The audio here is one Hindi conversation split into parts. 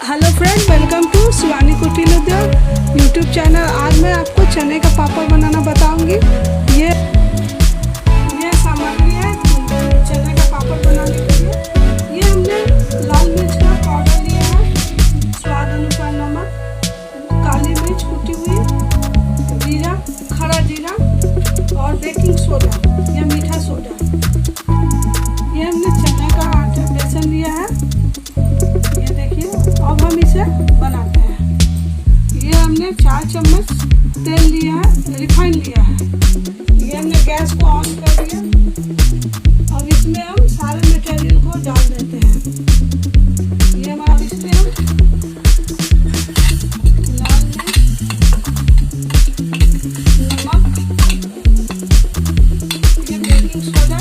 Hello friend, welcome to Shivani कुटीर उद्योग यूट्यूब चैनल। आज मैं आपको चने का पापड़ बनाना बताऊंगी। ये सामग्री है चने का पापड़ बनाने के लिए। ये हमने लाल मिर्च का पाउडर लिया है, स्वाद अनुसार नमक, काली मिर्च कुटी हुई, जीरा, खड़ा जीरा और बेकिंग सोडा या मीठा सोडा। ये हमने चने का आटा बेसन लिया है। ये देखिए, अब हम इसे बनाते हैं। ये हमने 4 चम्मच तेल लिया है, रिफाइंड लिया है। ये हमने गैस को ऑन कर दिया। अब इसमें हम सारे मटेरियल को डाल देते हैं। ये हमारा इसमें हम लाल मिर्च, नमक, ये बेकिंग सोडा,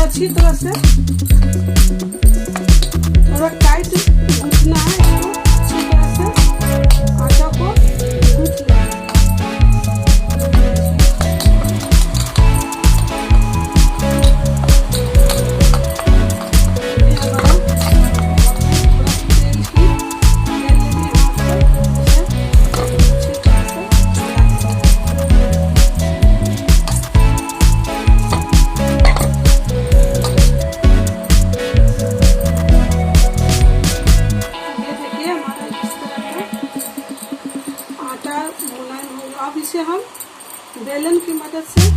अच्छी तरह से थोड़ा टाइट गूंथना है। इसको अच्छी तरह से आटा को गूंथ लेना है। ये हमारा थोड़ा तेल की लेनी है हाथ पर, इसे अच्छी तरह से अब इसे हम बेलन की मदद से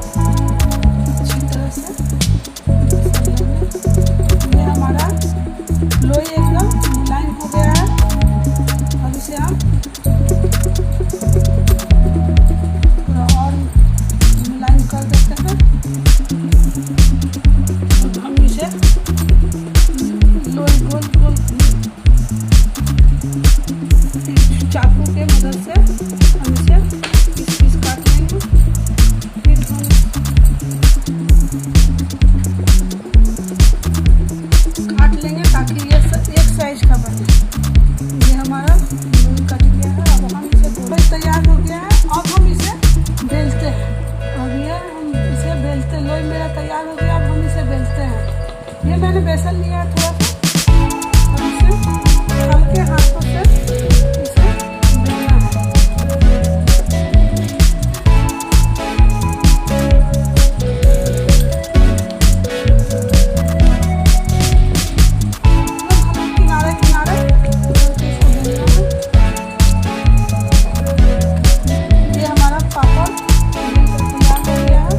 अच्छी तरह से ये हमारा लोई एकदम लाइन हो गया है। अब इसे हम थोड़ा और मुलायम कर देते हैं। अब हम इसे गोल गोल गोल चाकू के मदद से हम इसे पीस काट लेंगे। फिर हम काट लेंगे ताकि ये एक साइज का बने। ये हमारा कट गया है। अब हम इसे गोल तैयार हो गया है। अब हम इसे बेलते हैं। अब ये हम इसे बेलते, लोई मेरा तैयार हो गया। अब हम इसे बेलते हैं। ये मैंने बेसन लिया है थोड़ा सा। अब इसे हल्के हाथों से इसे बेलना है। किनारे किनारे ये हमारा पापड़ तैयार हो गया है।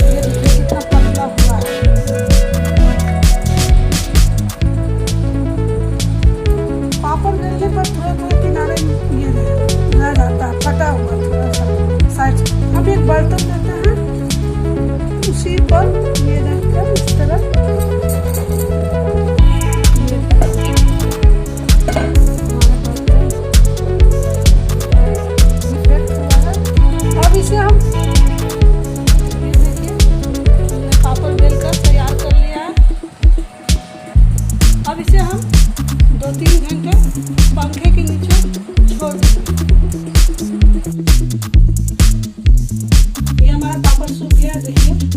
ये देखिए कितना पतला हुआ है। ये हमारा पापड़ सूख गया, देखिए